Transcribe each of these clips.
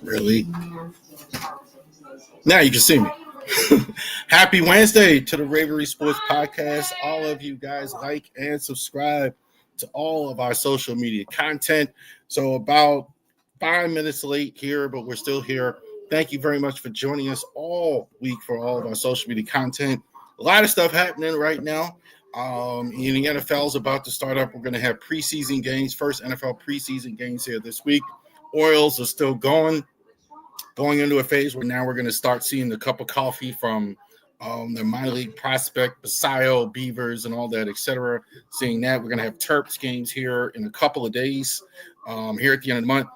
Really? Now you can see me. Happy Wednesday to the Ravori Sports Podcast. All of you guys like and subscribe to all of our social media content. So about 5 minutes late here, but we're still here. Thank you very much for joining us all week for all of our social media content. A lot of stuff happening right now. The NFL is about to start up. We're going to have preseason games, first NFL preseason games here this week. Orioles are still going into a phase where now we're going to start seeing the cup of coffee from the minor league prospect, Basayo, Beavers, and all that, etc. Seeing that, we're going to have Terps games here in a couple of days. Here at the end of the month,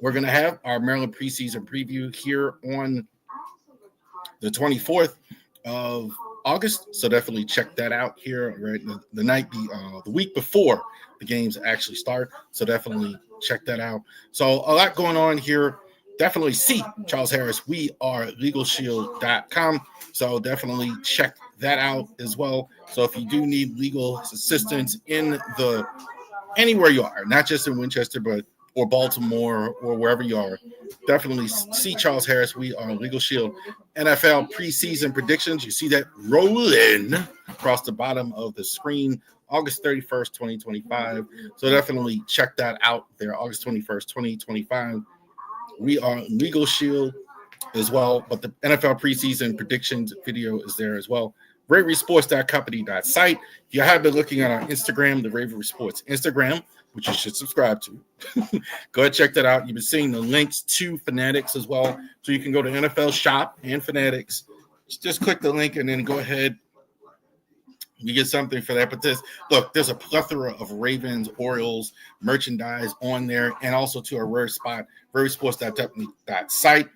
we're going to have our Maryland preseason preview here on the 24th of August. So definitely check that out here right the week before the games actually start. So definitely check that out. So a lot going on here. Definitely see Charles Harris. We are LegalShield.com. So definitely check that out as well. So if you do need legal assistance anywhere you are, not just in Winchester, but or Baltimore or wherever you are, definitely see Charles Harris. We are Legal Shield. NFL preseason predictions. You see that rolling across the bottom of the screen. August 31st, 2025. So definitely check that out there. August 21st, 2025. We are Legal Shield as well, but the NFL preseason predictions video is there as well. ravorisports.company.site. If you have been looking at our Instagram, the Ravori Sports Instagram, which you should subscribe to, go ahead, check that out. You've been seeing the links to Fanatics as well. So you can go to NFL Shop and Fanatics. Just click the link and then go ahead. You get something for that. But there's a plethora of Ravens, Orioles merchandise on there, and also to our rare spot, ravorisports.company.site. A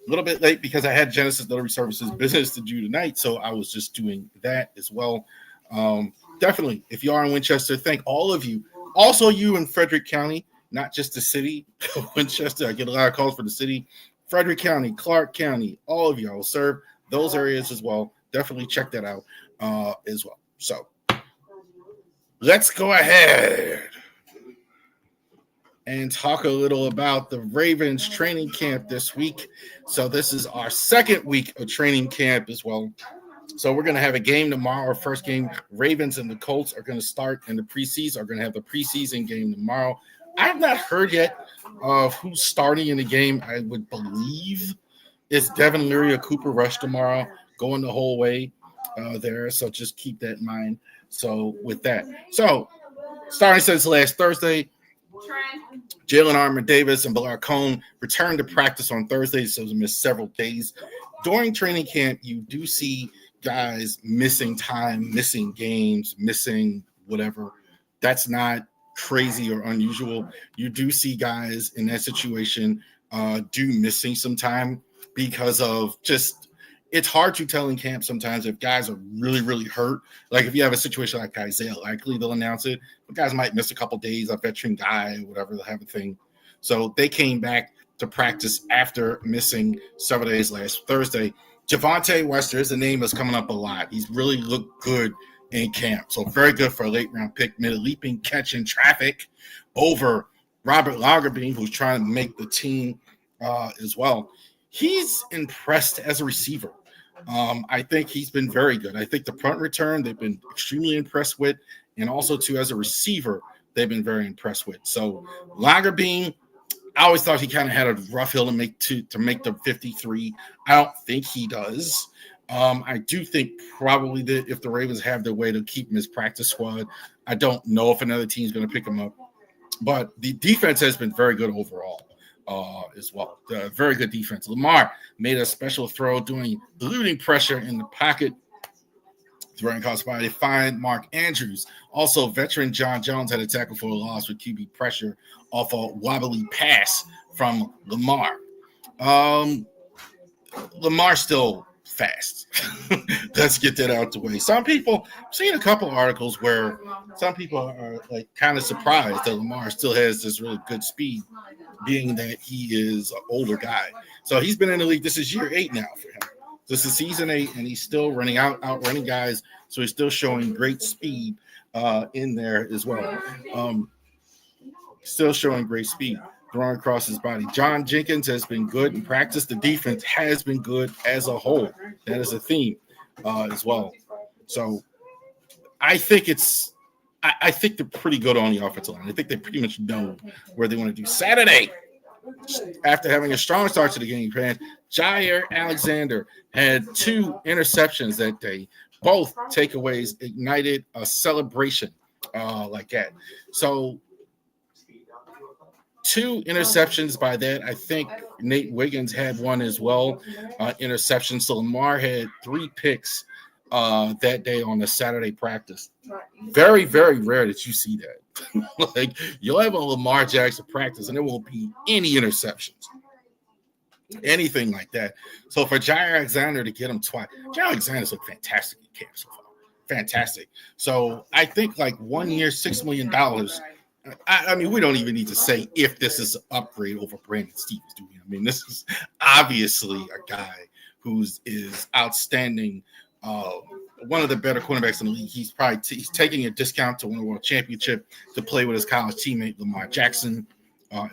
little bit late because I had Genesis Delivery Services business to do tonight, so I was just doing that as well. Definitely, if you are in Winchester, thank all of you. Also, you in Frederick County, not just the city of Winchester. I get a lot of calls for the city. Frederick County, Clark County, all of you. I will serve those areas as well. Definitely check that out as well. So let's go ahead and talk a little about the Ravens training camp this week. So this is our second week of training camp as well. So we're going to have a game tomorrow. Our first game, Ravens and the Colts are going to start in the preseason. Are going to have the preseason game tomorrow. I have not heard yet of who's starting in the game. I would believe it's Devin Leary or Cooper Rush tomorrow, going the whole way there. So just keep that in mind. So with that, so starting since last Thursday, Jalen Armour-Davis and Ballard Cone returned to practice on Thursday, so they missed several days. During training camp, you do see guys missing time, missing games, missing whatever. That's not crazy or unusual. You do see guys in that situation missing some time because of just it's hard to tell in camp sometimes if guys are really, really hurt. Like if you have a situation like Isaiah Likely, they'll announce it. But guys might miss a couple days, a veteran guy, whatever, they'll have a thing. So they came back to practice after missing several days last Thursday. Devontez Walker, his name is coming up a lot. He's really looked good in camp. So very good for a late round pick, made a leaping catch in traffic over Robert Lagerbein, who's trying to make the team as well. He's impressed as a receiver. I think he's been very good. I think the punt return, they've been extremely impressed with. And also, too, as a receiver, they've been very impressed with. So Lagerbein, I always thought he kind of had a rough hill to make the 53. I don't think he does. I do think probably that if the Ravens have their way to keep him as practice squad, I don't know if another team's going to pick him up. But the defense has been very good overall as well. Very good defense. Lamar made a special throw doing eluding pressure in the pocket. Throwing across the body, they find Mark Andrews. Also, veteran John Jones had a tackle for a loss with QB pressure off a wobbly pass from Lamar. Lamar's still fast. Let's get that out the way. Some people, I've seen a couple articles where some people are like kind of surprised that Lamar still has this really good speed, being that he is an older guy. So he's been in the league. This is year 8 now for him. This is season 8, and he's still outrunning guys. So he's still showing great speed in there as well. Still showing great speed. Throwing across his body. John Jenkins has been good in practice. The defense has been good as a whole. That is a theme as well. So I think I think they're pretty good on the offensive line. I think they pretty much know where they want to do. Saturday, after having a strong start to the game, Jair Alexander had 2 interceptions that day. Both takeaways ignited a celebration like that. So 2 interceptions by that. I think Nate Wiggins had one as well, interception. So Lamar had 3 picks that day on the Saturday practice. Very, very rare that you see that. Like, you'll have a Lamar Jackson practice and there won't be any interceptions, anything like that. So for Jair Alexander to get him twice, Jair Alexander's looked fantastic in camp so far. Fantastic. So I think like 1 year, $6 million. I mean, we don't even need to say if this is an upgrade over Brandon Stevens, do we? I mean, this is obviously a guy who is outstanding. One of the better cornerbacks in the league. He's taking a discount to win a world championship to play with his college teammate Lamar Jackson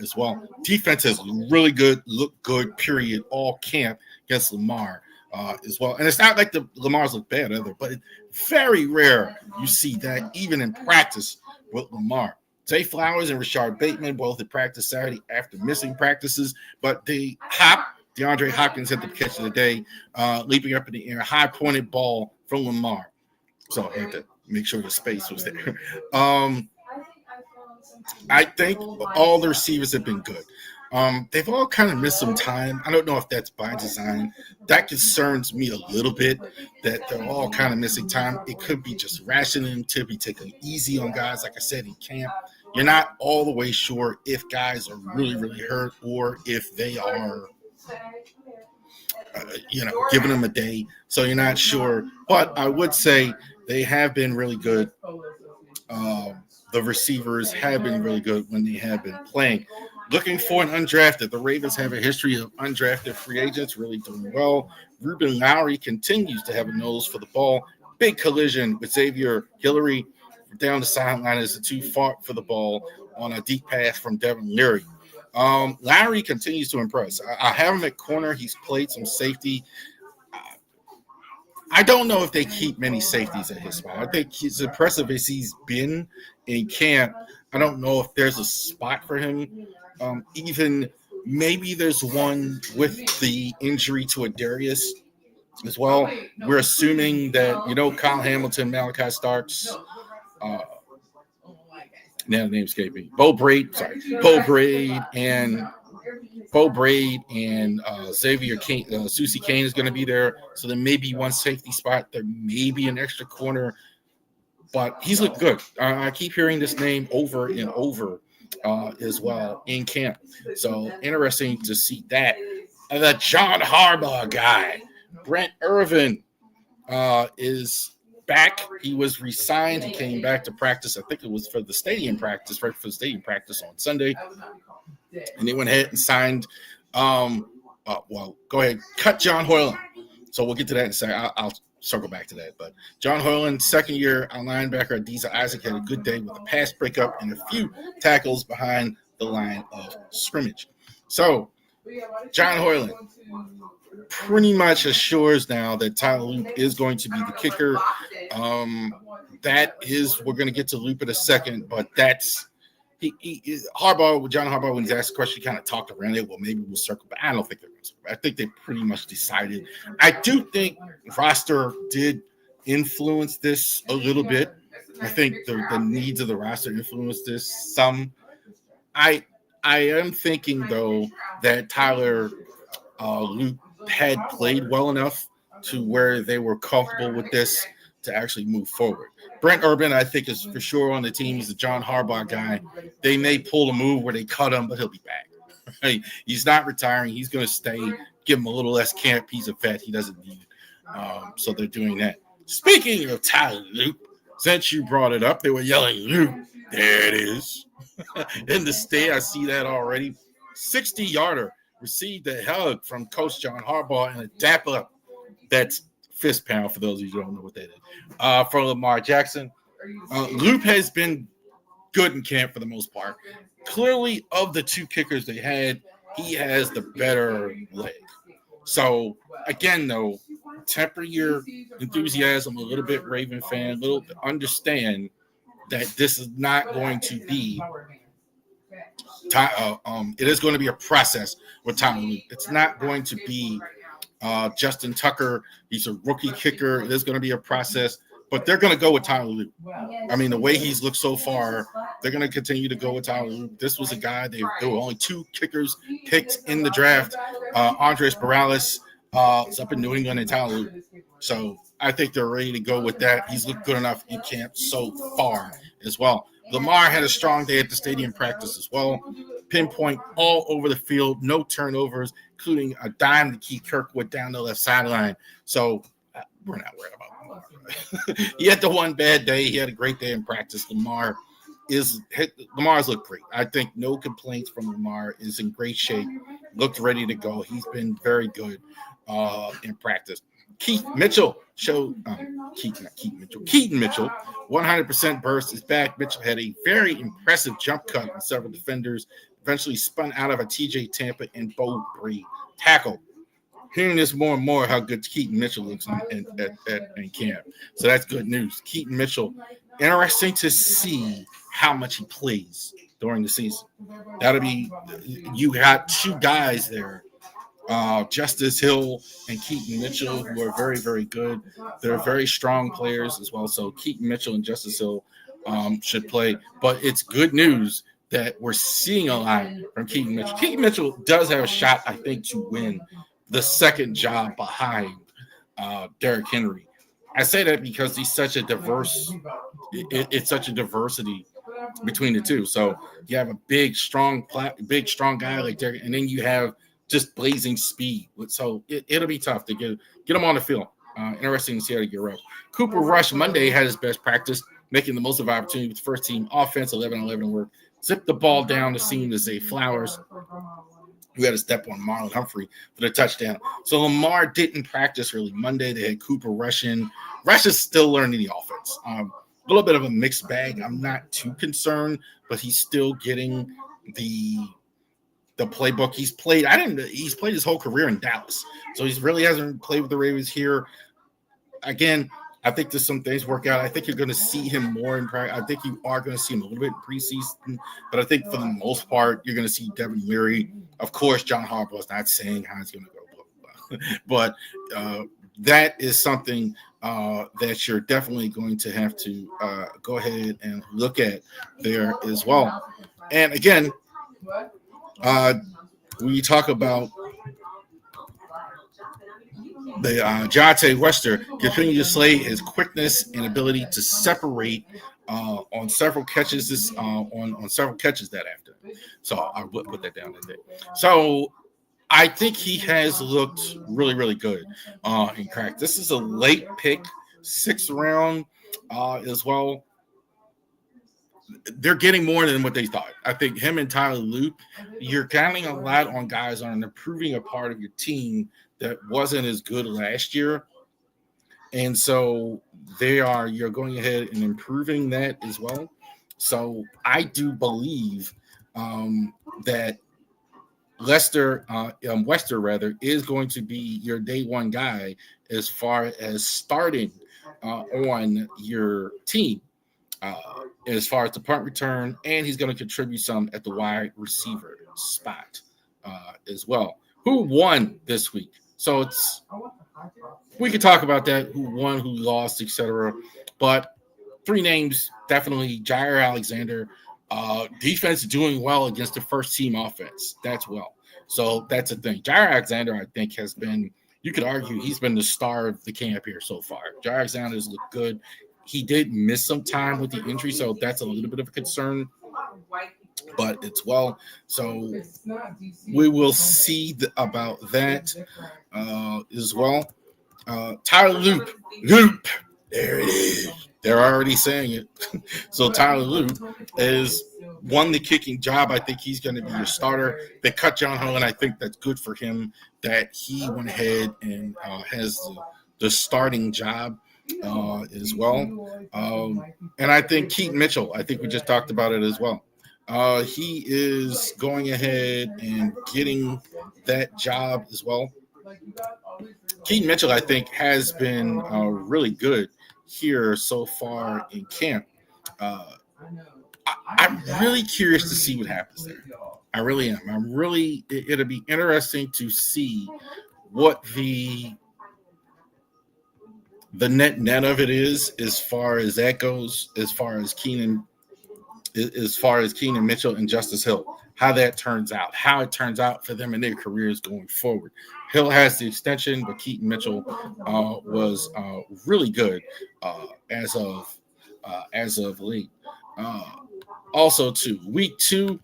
as well. Defense has really good, look good, period, all camp against Lamar as well. And it's not like the Lamar's look bad either, but it's very rare you see that even in practice with Lamar. Zay Flowers and Rashard Bateman both at practice Saturday after missing practices, but DeAndre Hopkins had the catch of the day, leaping up in the air, high-pointed ball from Lamar. So I had to make sure the space was there. I think all the receivers have been good. They've all kind of missed some time. I don't know if that's by design. That concerns me a little bit, that they're all kind of missing time. It could be just rationing to be taking it easy on guys, like I said, in camp. You're not all the way sure if guys are really, really hurt or if they are giving them a day. So you're not sure. But I would say they have been really good. The receivers have been really good when they have been playing. Looking for an undrafted. The Ravens have a history of undrafted free agents really doing well. Ruben Lowry continues to have a nose for the ball. Big collision with Xavier Hillary down the sideline as the 2 fought for the ball on a deep pass from Devin Leary. Lowry continues to impress. I have him at corner. He's played some safety. I don't know if they keep many safeties at his spot. I think he's impressive as he's been in camp. I don't know if there's a spot for him. Even maybe there's one with the injury to Adarius as well. We're assuming that, Kyle Hamilton, Malachi Starks, now the name escaped me. Bo Braid and Xavier Kane, Susie Kane is going to be there. So there may be one safety spot. There may be an extra corner, but he's looked good. I keep hearing this name over and over as well in camp. So interesting to see that. And the John Harbaugh guy, Brent Irvin, is back. He was re-signed. He came back to practice. I think it was for the stadium practice, right for the stadium practice on Sunday. And they went ahead and signed. Go ahead, cut John Hoyland. So we'll get to that in a second. I'll circle back to that. But John Hoyland, second-year linebacker, Adisa Isaac had a good day with a pass breakup and a few tackles behind the line of scrimmage. So John Hoyland pretty much assures now that Tyler Loop is going to be the kicker. We're going to get to Loop in a second, but that's John Harbaugh, when he's asked the question, he kind of talked around it. Well, maybe we'll circle back. I don't think they're going to circle back. I think they pretty much decided. I do think roster did influence this a little bit. I think the needs of the roster influenced this some. I am thinking, though, that Tyler Loop had played well enough to where they were comfortable with this to actually move forward. Brent Urban, I think, is for sure on the team. He's a John Harbaugh guy. They may pull a move where they cut him, but he'll be back. Right? He's not retiring. He's going to stay. Give him a little less camp. He's a vet. He doesn't need it. So they're doing that. Speaking of Tyler Loop, since you brought it up, they were yelling, Loop. There it is. In the state, I see that already. 60-yarder received a hug from Coach John Harbaugh and a dap up. That's fist pound for those of you who don't know what that is. For Lamar Jackson, Loop has been good in camp for the most part. Clearly, of the two kickers they had, he has the better leg. So, again, though, temper your enthusiasm a little bit, Raven fan. Understand that this is not going to be it is going to be a process with Tyler Loop. It's not going to be Justin Tucker. He's a rookie kicker. It is going to be a process, but they're going to go with Tyler Loop. I mean, the way he's looked so far, they're going to continue to go with Tyler Loop. This was a guy, there were only two kickers picked in the draft. Andres Morales is up in New England and Tyler Loop. So I think they're ready to go with that. He's looked good enough in camp so far as well. Lamar had a strong day at the stadium practice as well. Pinpoint all over the field, no turnovers, including a dime to keep Kirkwood down the left sideline. So we're not worried about Lamar. He had the one bad day. He had a great day in practice. Lamar's looked great. I think no complaints from Lamar. Is in great shape. Looked ready to go. He's been very good in practice. Keaton Mitchell, 100% burst is back. Mitchell had a very impressive jump cut on several defenders, eventually spun out of a TJ Tampa and Bo Bree tackle. Hearing this more and more, how good Keaton Mitchell looks in camp. So that's good news. Keaton Mitchell, interesting to see how much he plays during the season. You got two guys there. Justice Hill and Keaton Mitchell, who are very, very good. They're very strong players as well. So Keaton Mitchell and Justice Hill should play. But it's good news that we're seeing a lot from Keaton Mitchell. Keaton Mitchell does have a shot, I think, to win the second job behind Derrick Henry. I say that because he's such a it's such a diversity between the two. So you have a big, strong guy like Derrick, and then you have just blazing speed. So it'll be tough to get them on the field. Interesting to see how to get up. Cooper Rush Monday had his best practice, making the most of opportunity with first team offense, 11-11 work. Zipped the ball down the seam to Zay Flowers, who had a step on Marlon Humphrey for the touchdown. So Lamar didn't practice really Monday. They had Cooper Rush in. Rush is still learning the offense. A little bit of a mixed bag. I'm not too concerned, but he's still getting the playbook. He's played his whole career in Dallas. So he really hasn't played with the Ravens here. Again, I think there's some things work out. I think you're going to see him more in practice. I think you are going to see him a little bit in preseason, but I think for the most part, you're going to see Devin Leary. Of course, John Harbaugh is not saying how it's going to go, blah, blah, blah. But that is something that you're definitely going to have to go ahead and look at there as well. And again, we talk about the Jonte Wester continue to display his quickness and ability to separate on several catches on several catches that afternoon. So I would put that down today. So I think he has looked really, really good in crack. This is a late pick, 6th round as well. They're getting more than what they thought. I think him and Tyler Loop, you're counting a lot on guys on improving a part of your team that wasn't as good last year. And so you're going ahead and improving that as well. So I do believe that Wester is going to be your day one guy as far as starting on your team. As far as the punt return, and he's going to contribute some at the wide receiver spot as well. Who won this week? So we could talk about that, who won, who lost, etc. But 3 names, definitely Jair Alexander. Defense doing well against the first team offense. That's well. So that's a thing. Jair Alexander, I think, has been you could argue he's been the star of the camp here so far. Jair Alexander's looked good. He did miss some time with the injury, so that's a little bit of a concern. But it's well, so we will see about that as well. Tyler Loop, there it is. They're already saying it. So Tyler Loop is won the kicking job. I think he's going to be your starter. They cut John Hull, and I think that's good for him that he went ahead and has the starting job as well. And I think Keaton Mitchell, I think we just talked about it as well. He is going ahead and getting that job as well. Keaton Mitchell, I think, has been really good here so far in camp. I'm really curious to see what happens there. I really am. It'll be interesting to see what the net of it is as far as that goes, as far as Keaton Mitchell and Justice Hill, how that turns out, how it turns out for them in their careers going forward. Hill has the extension, but Keaton Mitchell was really good as of late. Also, too, week 2,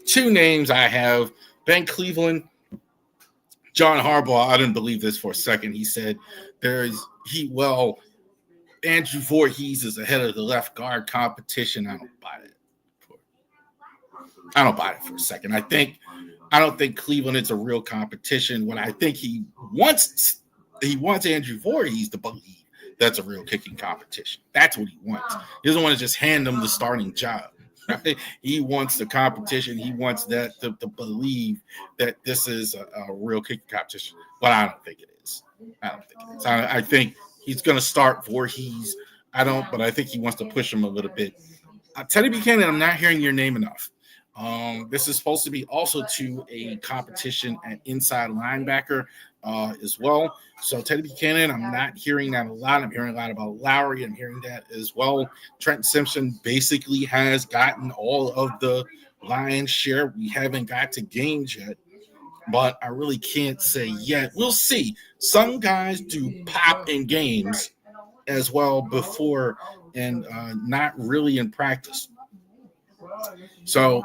2 names I have: Ben Cleveland, John Harbaugh. I didn't believe this for a second. He said Andrew Voorhees is ahead of the left guard competition. I don't buy it for a second. I don't think Cleveland is a real competition. What I think he wants Andrew Voorhees to believe that's a real kicking competition. That's what he wants. He doesn't want to just hand them the starting job. Right? He wants the competition. He wants that to believe that this is a real kicking competition. But I don't think it is. I think he's going to start Voorhees. But I think he wants to push him a little bit. Teddy Buchanan, I'm not hearing your name enough. This is supposed to be also to a competition at inside linebacker as well. So Teddy Buchanan, I'm not hearing that a lot. I'm hearing a lot about Lowry. I'm hearing that as well. Trent Simpson basically has gotten all of the lion's share. We haven't got to games yet, but I really can't say yet. We'll see. Some guys do pop in games as well before and not really in practice. So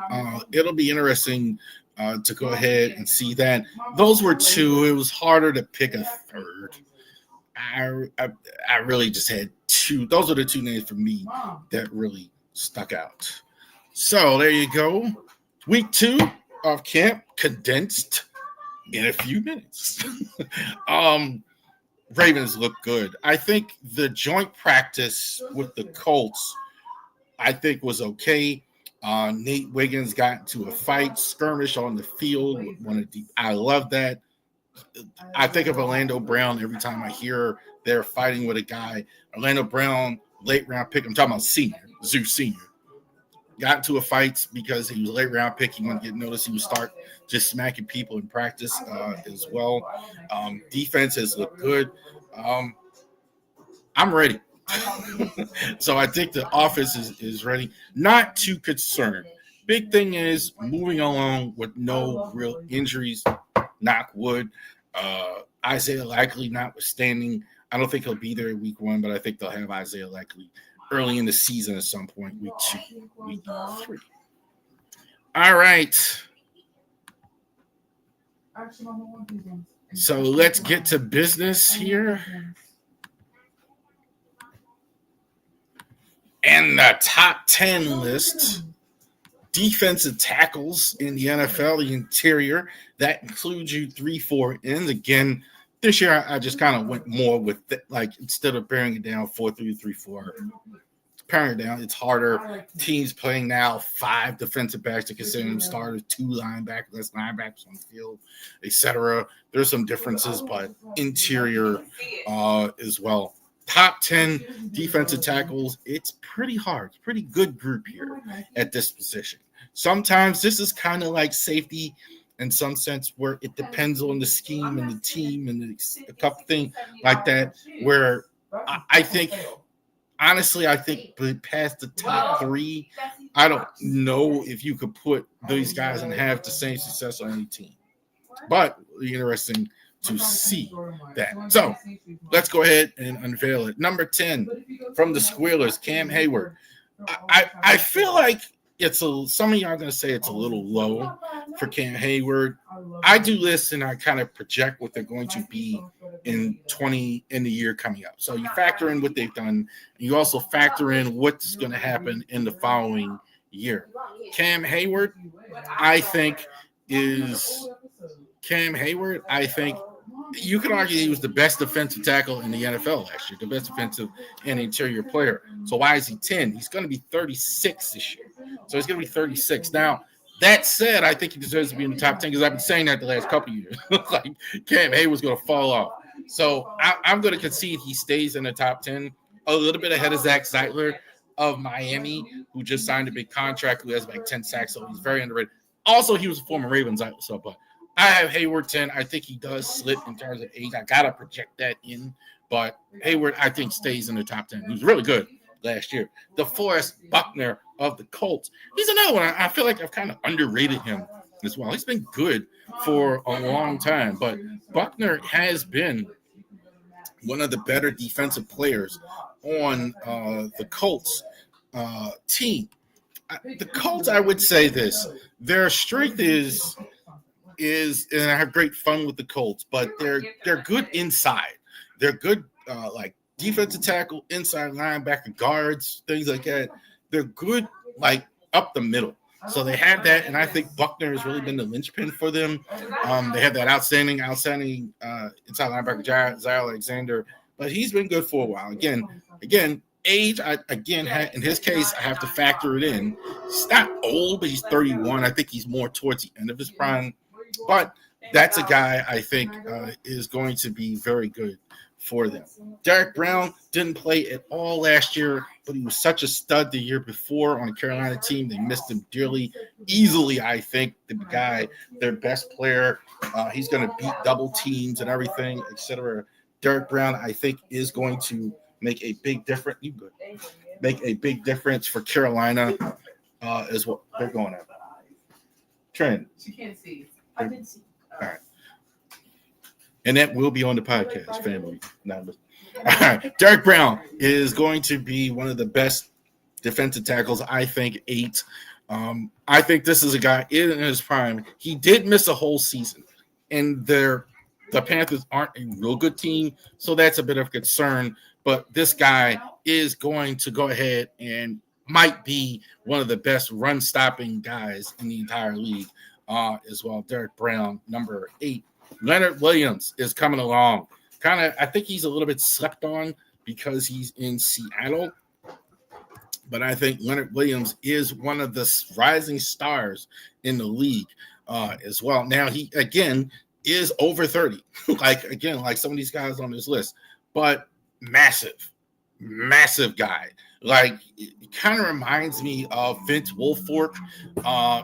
it'll be interesting to go ahead and see that. Those were 2. It was harder to pick a third. I really just had 2. Those are the 2 names for me that really stuck out. So there you go. Week 2 of camp condensed in a few minutes. Ravens look good. I think the joint practice with the Colts, I think, was okay. Nate Wiggins got into a fight skirmish on the field. I love that. I think of Orlando Brown every time I hear they're fighting with a guy. Orlando Brown, late round pick. I'm talking about Zeus Senior. Got into a fight because he was a late round pick. He wouldn't get noticed. He would start just smacking people in practice as well. Defense has looked good. I'm ready. So I think the offense is ready. Not too concerned. Big thing is moving along with no real injuries. Knock wood. Isaiah Likely notwithstanding. I don't think he'll be there week 1, but I think they'll have Isaiah Likely early in the season at some point, week 2, week 3. All right. So let's get to business here. And the top 10 list, defensive tackles in the NFL, the interior, that includes you 3-4 ends. Again, this year I just kind of went more with instead of paring it down 4-3-3-4, paring it down. It's harder. Teams playing now 5 defensive backs to consider them starters, 2 linebackers, less linebackers on the field, etc. There's some differences, but interior as well. Top 10 defensive tackles, it's pretty hard. It's a pretty good group here at this position. Sometimes this is kind of like safety in some sense where it depends on the scheme and the team and a couple things like that, where I think, honestly, past the top 3, I don't know if you could put these guys and have the same success on any team. But it'll be interesting to see that. So let's go ahead and unveil it. Number 10 from the Squealers, Cam Hayward. I feel like some of y'all are going to say it's a little low for Cam Hayward. I do this and I kind of project what they're going to be in the year coming up. So you factor in what they've done, and you also factor in what's going to happen in the following year. Cam Hayward, I think you could argue he was the best defensive tackle in the NFL last year, the best defensive and interior player. So why is he 10? He's going to be 36 this year. So he's going to be 36. Now, that said, I think he deserves to be in the top 10 because I've been saying that the last couple of years. Like Cam Hayward's going to fall off. So I'm going to concede he stays in the top 10, a little bit ahead of Zach Zeitler of Miami, who just signed a big contract, who has like 10 sacks, so he's very underrated. Also, he was a former Ravens, but I have Hayward 10. I think he does slip in terms of age. I got to project that in, but Hayward, I think, stays in the top 10. He was really good last year. DeForest Buckner of the Colts. He's another one. I feel like I've kind of underrated him as well. He's been good for a long time, but Buckner has been one of the better defensive players on the Colts team. The Colts, I would say this. Their strength is and I have great fun with the Colts, but they're good inside. They're good like defensive tackle, inside linebacker, guards, things like that. They're good like up the middle. So they have that, and I think Buckner has really been the linchpin for them. They have that outstanding inside linebacker, Zay Alexander, but he's been good for a while. Again, age, in his case, I have to factor it in. He's not old, but he's 31. I think he's more towards the end of his prime. But that's a guy I think is going to be very good for them. Derek Brown didn't play at all last year, but he was such a stud the year before on the Carolina team. They missed him dearly. Easily, I think, the guy, their best player. He's going to beat double teams and everything, etc. Derek Brown, I think, is going to make a big difference. Make a big difference for Carolina is what they're going at. Trent. She can't see. I didn't see. All right. And that will be on the podcast, family. All right. Derek Brown is going to be one of the best defensive tackles, I think, 8. I think this is a guy in his prime. He did miss a whole season, and the Panthers aren't a real good team, so that's a bit of a concern. But this guy is going to go ahead and might be one of the best run-stopping guys in the entire league as well. Derek Brown, number 8. Leonard Williams is coming along. I think he's a little bit slept on because he's in Seattle. But I think Leonard Williams is one of the rising stars in the league as well. Now, he, again, is over 30. like some of these guys on this list. But massive guy. Like, it kind of reminds me of Vince Wilfork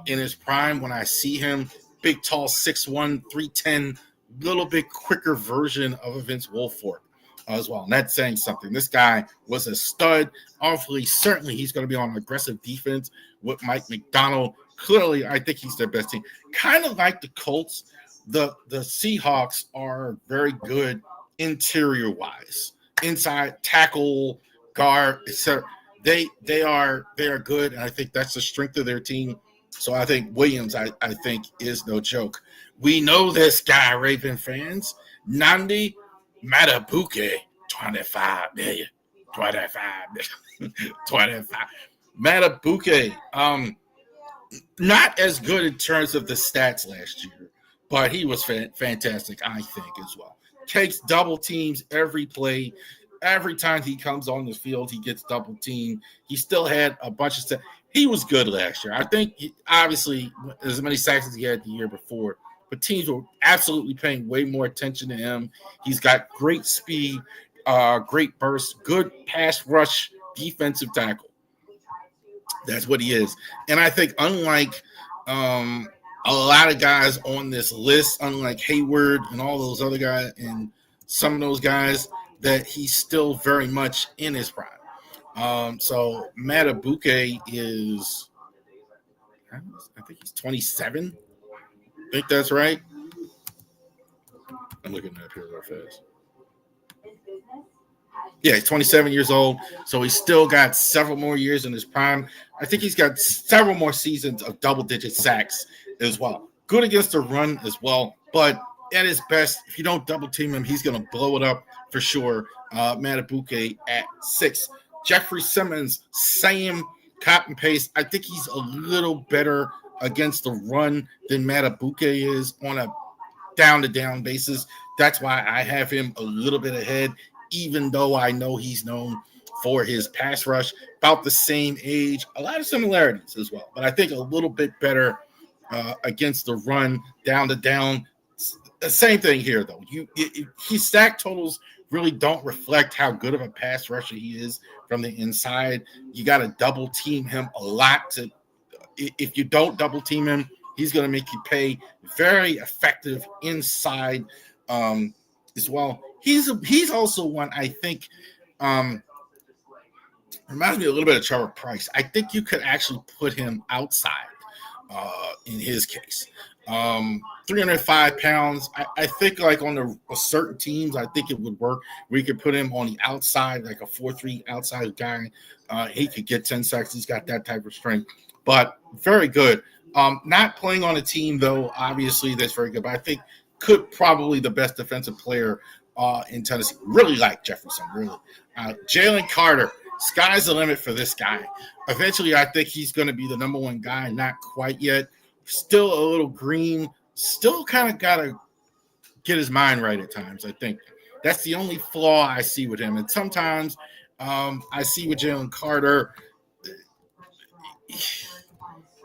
in his prime when I see him. Big, tall, 6'1", 310, little bit quicker version of a Vince Wilfork as well. And that's saying something. This guy was a stud. Certainly he's going to be on aggressive defense with Mike McDonald. Clearly, I think he's their best team. Kind of like the Colts, the Seahawks are very good interior-wise. Inside, tackle, guard, etc. They are good, and I think that's the strength of their team. So I think Williams, I think, is no joke. We know this guy, Raven fans. Nnamdi Madubuike, $25 million. 25. Madubuike, not as good in terms of the stats last year, but he was fantastic, I think, as well. Takes double teams every play. Every time he comes on the field, he gets double teamed. He still had a bunch of stuff. He was good last year. I think, obviously, as many sacks as he had the year before, but teams were absolutely paying way more attention to him. He's got great speed, great burst, good pass rush, defensive tackle. That's what he is. And I think unlike a lot of guys on this list, unlike Hayward and all those other guys and some of those guys, that he's still very much in his prime. So Madubuike is, I think he's 27. I think that's right. I'm looking at it here real fast. Yeah, he's 27 years old, so he's still got several more years in his prime. I think he's got several more seasons of double-digit sacks as well. Good against the run as well, but at his best, if you don't double team him, he's going to blow it up for sure. Matabuke at 6. Jeffrey Simmons, same cop and paste. I think he's a little better against the run than Matabuke is on a down-to-down basis. That's why I have him a little bit ahead, even though I know he's known for his pass rush. About the same age, a lot of similarities as well, but I think a little bit better against the run, down-to-down. Same thing here, though. His stack totals really don't reflect how good of a pass rusher he is from the inside. You got to double team him a lot. If you don't double team him, he's going to make you pay. Very effective inside as well. He's also one I think reminds me a little bit of Trevor Price. I think you could actually put him outside in his case. 305 pounds. I think like on the certain teams, I think it would work. We could put him on the outside, like a 4-3 outside guy. He could get 10 sacks. He's got that type of strength, but very good. Not playing on a team, though, obviously, that's very good. But I think could probably the best defensive player in Tennessee. Really like Jefferson, really. Jalen Carter, sky's the limit for this guy. Eventually, I think he's going to be the number one guy. Not quite yet. Still a little green. Still kind of got to get his mind right at times, I think. That's the only flaw I see with him. And sometimes I see with Jalen Carter,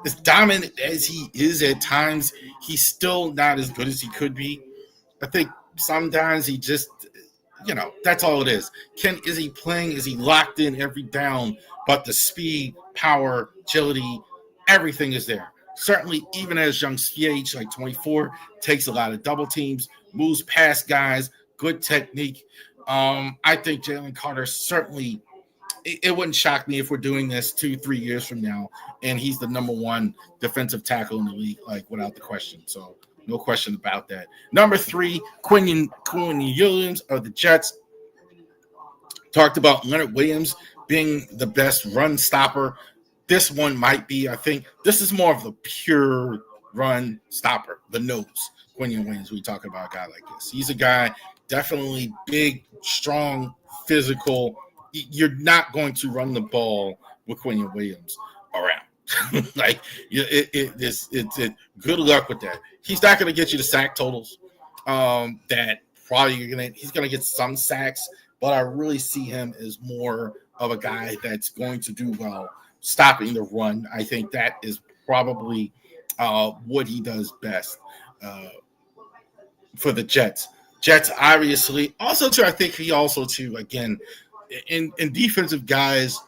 as dominant as he is at times, he's still not as good as he could be. I think sometimes he just, that's all it is. Is he playing? Is he locked in every down? But the speed, power, agility, everything is there. Certainly, even as young age, like 24, takes a lot of double teams, moves past guys, good technique. I think Jalen Carter certainly, it wouldn't shock me if we're doing this 2-3 years from now, and he's the number one defensive tackle in the league, like without the question. So no question about that. Number 3, Quinn Williams of the Jets. Talked about Leonard Williams being the best run stopper. This one might be, I think, this is more of the pure run stopper, the nose. Quinn Williams, we talk about a guy like this. He's a guy definitely big, strong, physical. You're not going to run the ball with Quinn Williams around. Good luck with that. He's not going to get you the sack totals. That probably he's going to get some sacks, but I really see him as more of a guy that's going to do well stopping the run. I think that is probably what he does best for the Jets. Jets, obviously, also too. I think he also too. Again, in defensive guys,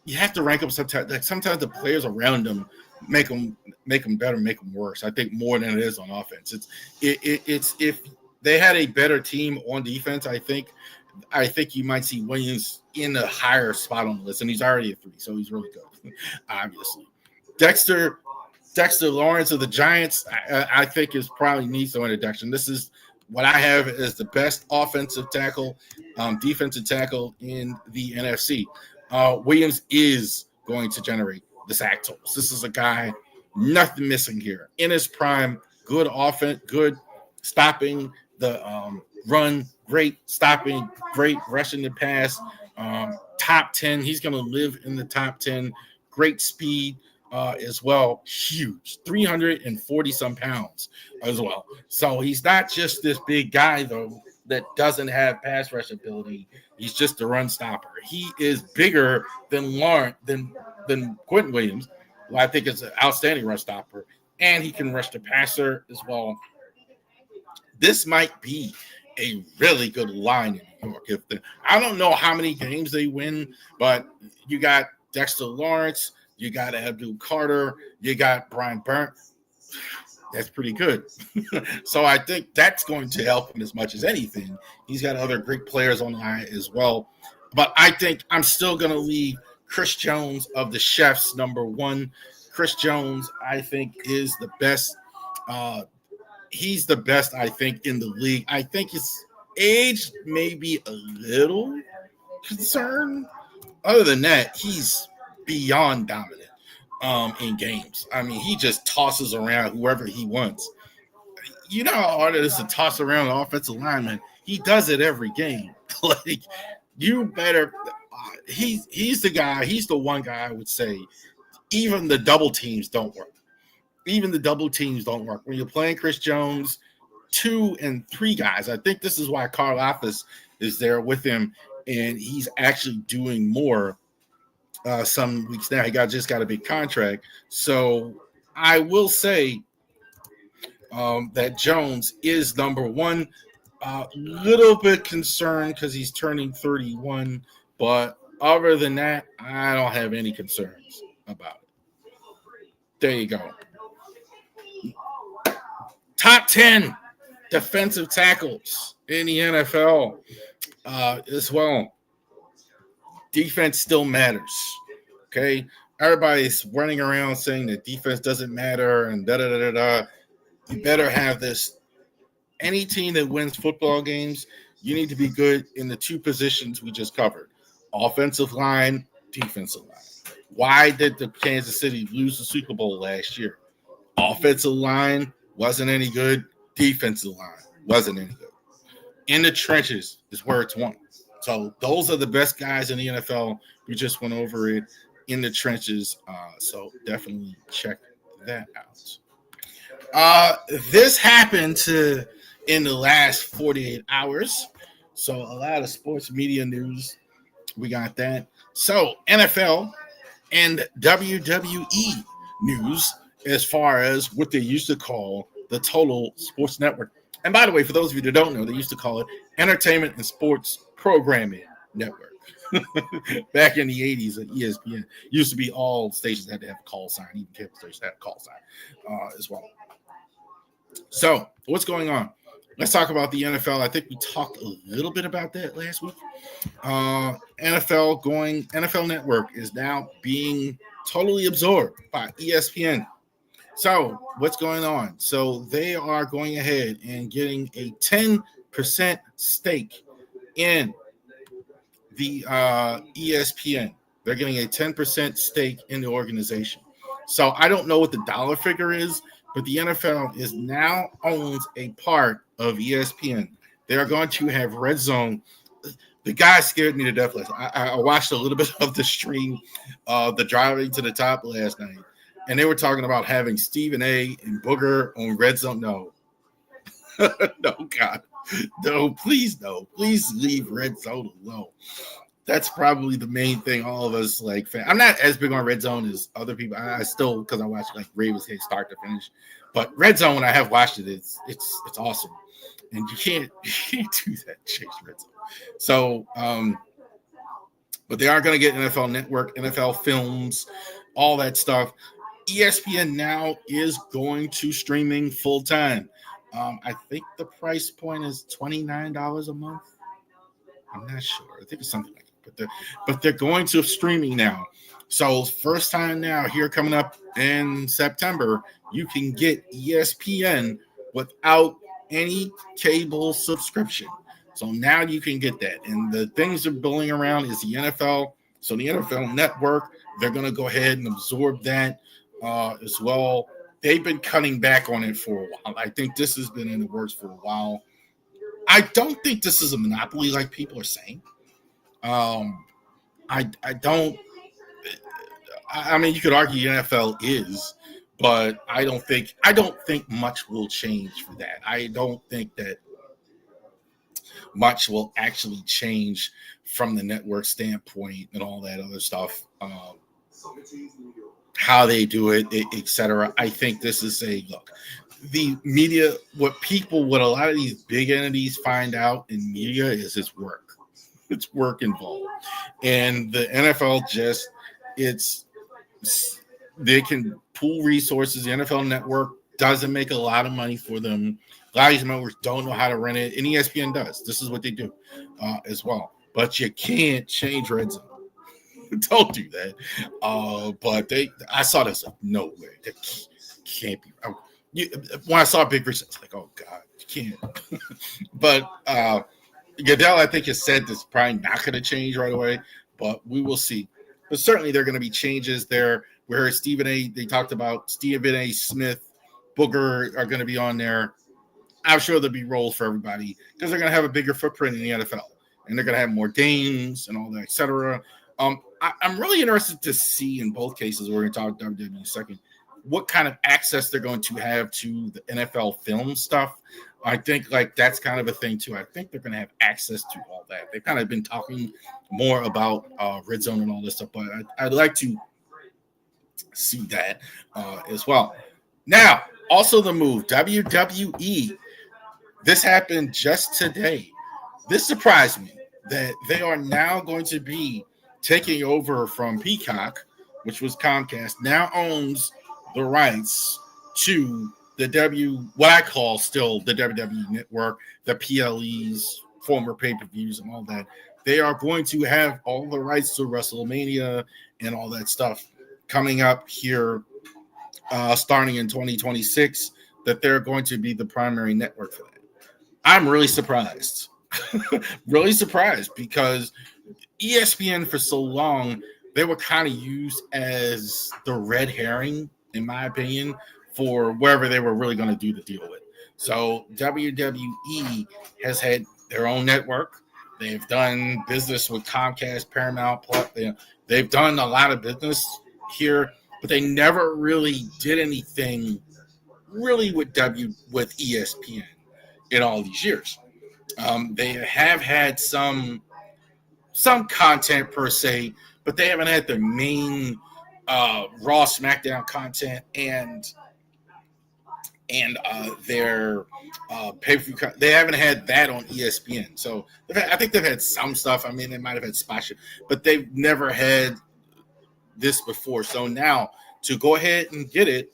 you have to rank them sometimes. Like sometimes the players around them make them better, make them worse. I think more than it is on offense. It's if they had a better team on defense, I think you might see Williams in a higher spot on the list, and he's already a 3, so he's really good, obviously. Dexter Lawrence of the Giants, I think is probably needs some introduction. This is what I have as the best offensive tackle, defensive tackle in the NFC. Williams is going to generate the sack totals. This is a guy, nothing missing here. In his prime, good offense, good stopping the run, great stopping, great rushing the pass, top 10. He's going to live in the top 10. Great speed as well. Huge, 340-some pounds as well. So he's not just this big guy, though, that doesn't have pass rush ability. He's just a run stopper. He is bigger than Quentin Williams, who I think is an outstanding run stopper, and he can rush the passer as well. This might be a really good line in New York. I don't know how many games they win, but you got Dexter Lawrence, you got Abdul Carter, you got Brian Burnt. That's pretty good. So I think that's going to help him as much as anything. He's got other great players on the line as well. But I think I'm still going to leave Chris Jones of the Chefs number 1. Chris Jones, I think, is the best. he's the best, I think, in the league. I think his age may be a little concern. Other than that, he's beyond dominant in games. I mean, he just tosses around whoever he wants. You know how hard it is to toss around an offensive lineman. He does it every game. Like, you better. He's the guy. He's the one guy I would say. Even the double teams don't work. Even the double teams don't work when you're playing Chris Jones, 2 and 3 guys. I think this is why Carl Office is there with him, and he's actually doing more. Some weeks now, he just got a big contract. So I will say that Jones is number one. Little bit concerned because he's turning 31, but other than that, I don't have any concerns about it. There you go. Top 10 defensive tackles in the NFL as well. Defense still matters. Okay, everybody's running around saying that defense doesn't matter and da da da da da. You better have this. Any team that wins football games, you need to be good in the 2 positions we just covered: offensive line, defensive line. Why did the Kansas City lose the Super Bowl last year? Offensive line wasn't any good. Defensive line wasn't any good. In the trenches is where it's won. So those are the best guys in the NFL. We just went over it in the trenches. So definitely check that out. This happened in the last 48 hours. So a lot of sports media news. We got that. So NFL and WWE news as far as what they used to call the Total Sports Network. And by the way, for those of you that don't know, they used to call it Entertainment and Sports Programming Network. Back in the 80s at ESPN, used to be all stations had to have a call sign, even cable stations had a call sign as well. So what's going on? Let's talk about the NFL. I think we talked a little bit about that last week. NFL Network is now being totally absorbed by ESPN. So what's going on? So they are going ahead and getting a 10% stake in the ESPN. They're getting a 10% stake in the organization. So I don't know what the dollar figure is, but the NFL is now owns a part of ESPN. They are going to have Red Zone. The guy scared me to death last night. I watched a little bit of the stream, the driving to the top last night, and they were talking about having Stephen A. and Booger on Red Zone. No. No, God. No, please, no. Please leave Red Zone alone. That's probably the main thing all of us like. I'm not as big on Red Zone as other people. I still, because I watch like Ravens hit start to finish. But Red Zone, when I have watched it, it's awesome. And you can't do that, Chase Red Zone. So, but they are going to get NFL Network, NFL Films, all that stuff. ESPN now is going to streaming full time. I think the price point is $29 a month. I'm not sure. I think it's something like that. But they're going to streaming now. So first time now here coming up in September, you can get ESPN without any cable subscription. So now you can get that. And the things they're building around is the NFL. So the NFL Network, they're going to go ahead and absorb that as well. They've been cutting back on it for a while. I think this has been in the works for a while. I don't think this is a monopoly like people are saying. I don't. I mean, you could argue the NFL is, but I don't think much will change for that. I don't think that much will actually change from the network standpoint and all that other stuff. How they do it, etc. I think this is a look. The media, what a lot of these big entities find out in media is it's work. It's work involved. And the NFL they can pool resources. The NFL Network doesn't make a lot of money for them. A lot of these networks don't know how to run it, and ESPN does. This is what they do as well. But you can't change Red Zone. Don't do that. But I saw this. Like, no way. That can't be. when I saw Big Rich, I was like, oh God, you can't. But Goodell, I think, has said this probably not going to change right away, but we will see. But certainly there are going to be changes there. Where they talked about Stephen A. Smith, Booger are going to be on there. I'm sure there'll be roles for everybody because they're going to have a bigger footprint in the NFL and they're going to have more games and all that, etc. I'm really interested to see in both cases. We're going to talk WWE in a second. What kind of access they're going to have to the NFL film stuff. I think like that's kind of a thing too. I think they're going to have access to all that. They've kind of been talking more about Red Zone and all this stuff, but I'd like to see that as well. Now, also the move, WWE. This happened just today. This surprised me that they are now going to be taking over from Peacock, which was Comcast, now owns the rights to what I call still the WWE Network, the PLEs, former pay-per-views, and all that. They are going to have all the rights to WrestleMania and all that stuff coming up here starting in 2026, that they're going to be the primary network for that. I'm really surprised. Really surprised because ESPN for so long, they were kind of used as the red herring, in my opinion, for wherever they were really going to do the deal with. So WWE has had their own network. They've done business with Comcast, Paramount Plus. They've done a lot of business here, but they never really did anything really with ESPN in all these years. They have had some content per se, but they haven't had the main Raw SmackDown content and their pay-per-view. They haven't had that on ESPN. So I think they've had some stuff. I mean, they might have had spot shit, but they've never had this before. So now to go ahead and get it,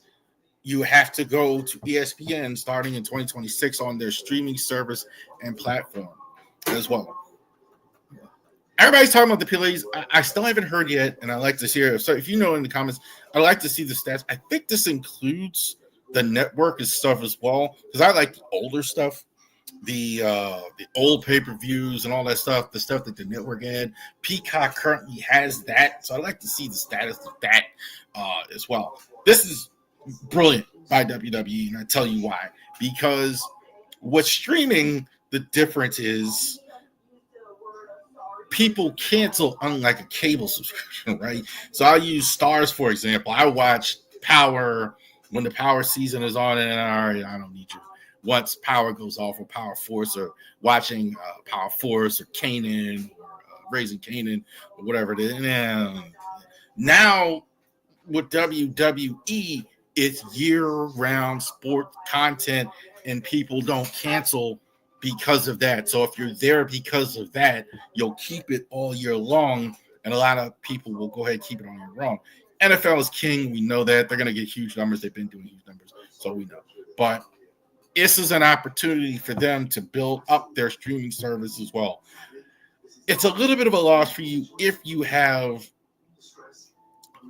you have to go to ESPN starting in 2026 on their streaming service and platform as well. Everybody's talking about the PLEs. I still haven't heard yet, and I'd like to hear. So if you know in the comments, I'd like to see the stats. I think this includes the network and stuff as well, because I like the older stuff, the old pay-per-views and all that stuff, the stuff that the network had. Peacock currently has that, so I'd like to see the status of that as well. This is brilliant by WWE, and I tell you why. Because with streaming, the difference is people cancel unlike a cable subscription, right? So I'll use Stars, for example. I watch Power when the Power season is on, and I don't need you. Once Power goes off, or Power Force, or watching Power Force, or Kanan, or Raising Kanan, or whatever it is. And now with WWE, it's year-round sport content, and people don't cancel because of that. So if you're there because of that, you'll keep it all year long, and a lot of people will go ahead and keep it all year long. NFL is king. We know that. They're going to get huge numbers. They've been doing huge numbers, so we know. But this is an opportunity for them to build up their streaming service as well. It's a little bit of a loss for you if you have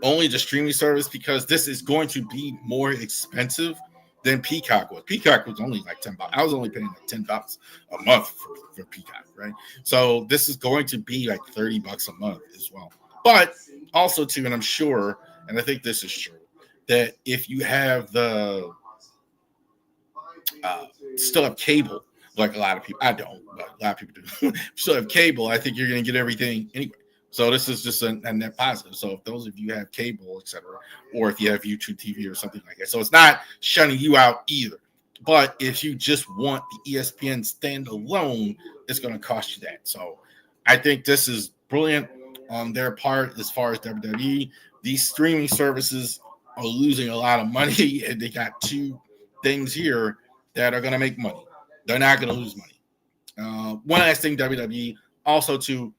only the streaming service, because this is going to be more expensive than Peacock was. Peacock was only like $10. I was only paying like $10 a month for Peacock, right? So this is going to be like $30 a month as well. But also too, and I'm sure, and I think this is true, that if you have the still have cable, like a lot of people, I don't, but a lot of people do, still have cable, I think you're going to get everything anyway. So this is just a net positive. So if those of you have cable, etc., or if you have YouTube TV or something like that, so it's not shutting you out either. But if you just want the ESPN standalone, it's going to cost you that. So I think this is brilliant on their part as far as WWE. These streaming services are losing a lot of money, and they got two things here that are going to make money. They're not going to lose money. One last thing, WWE also to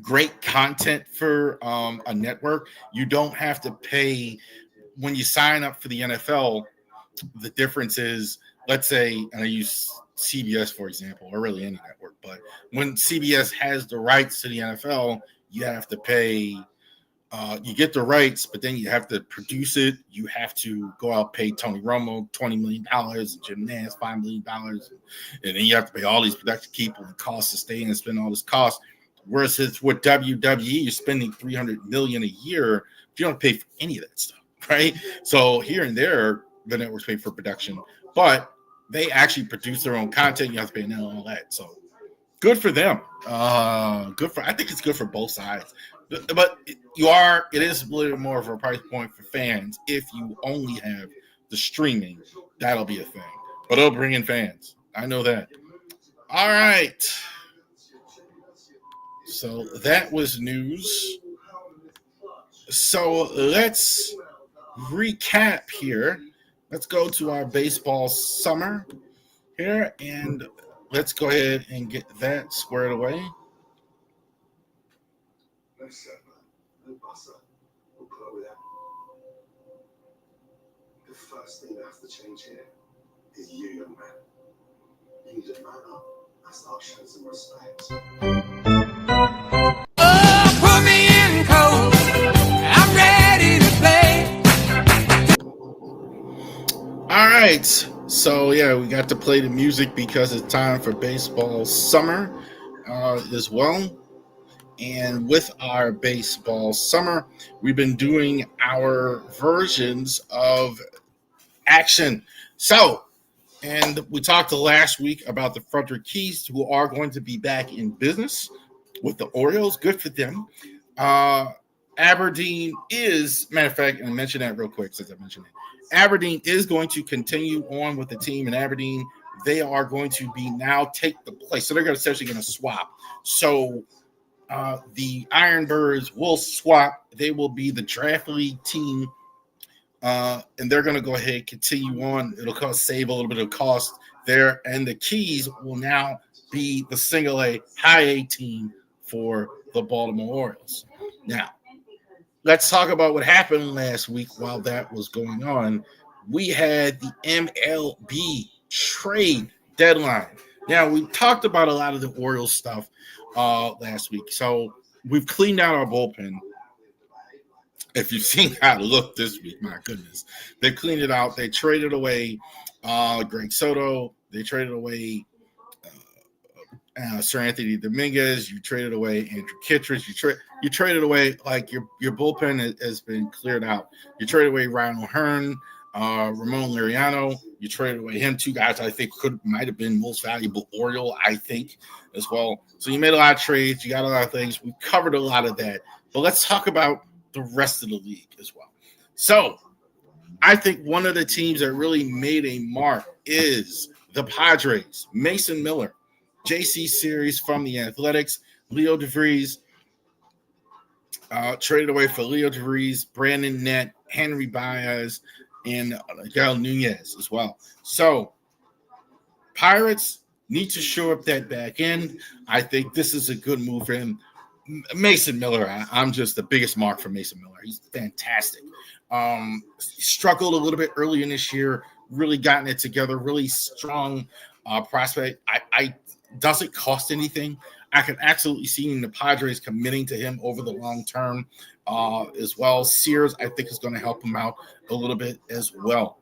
great content for a network. You don't have to pay when you sign up for the NFL. The difference is, let's say, and I use CBS for example, or really any network, but when CBS has the rights to the NFL, you have to pay You get the rights, but then you have to produce it. You have to go out pay Tony Romo $20 million, Jim Nance $5 million, and then you have to pay all these production people and cost to stay and spend all this cost. Whereas it's with WWE, you're spending $300 million a year. You don't pay for any of that stuff, right? So here and there, the networks pay for production, but they actually produce their own content. You have to pay them all that. So good for them. I think it's good for both sides. But it is a little more of a price point for fans. If you only have the streaming, that'll be a thing. But it'll bring in fans. I know that. All right. So that was news. So let's recap here. Let's go to our baseball summer here, and let's go ahead and get that squared away. The first thing that has to change here is you, young man. You need to man up and start showing some respect. Oh, put me in cold. I'm ready to play. All right. So, yeah, we got to play the music because it's time for baseball summer as well. And with our baseball summer, we've been doing our versions of action. So, and we talked last week about the Frederick Keys, who are going to be back in business with the Orioles. Good for them. Aberdeen is, matter of fact, and I mentioned that real quick since I mentioned it. Aberdeen is going to continue on with the team in Aberdeen. They are going to be now take the place. So they're essentially going to swap. So the Ironbirds will swap. They will be the draft league team. And they're going to go ahead and continue on. It'll save a little bit of cost there. And the Keys will now be the single A, high A team for the Baltimore Orioles. Now, let's talk about what happened last week while that was going on. We had the MLB trade deadline. Now, we talked about a lot of the Orioles stuff last week. So we've cleaned out our bullpen. If you've seen how it looked this week, my goodness. They cleaned it out. They traded away Greg Soto. They traded away Sir Anthony Dominguez. You traded away Andrew Kittredge. You traded away, like, your bullpen has been cleared out. You traded away Ryan O'Hearn, Ramon Laureano. You traded away him. Two guys I think might have been most valuable Oriole, I think, as well. So you made a lot of trades. You got a lot of things. We covered a lot of that. But let's talk about the rest of the league as well. So I think one of the teams that really made a mark is the Padres. Mason Miller, JC Series from the Athletics, Leo DeVries, traded away for Leo DeVries, Brandon Nett, Henry Baez, and Miguel Nunez as well. So Pirates need to shore up that back end. I think this is a good move for him. Mason Miller, I'm just the biggest mark for Mason Miller. He's fantastic. Struggled a little bit early in this year, really gotten it together, really strong prospect. I doesn't cost anything. I can absolutely see the Padres committing to him over the long term as well. Sears, I think, is going to help him out a little bit as well.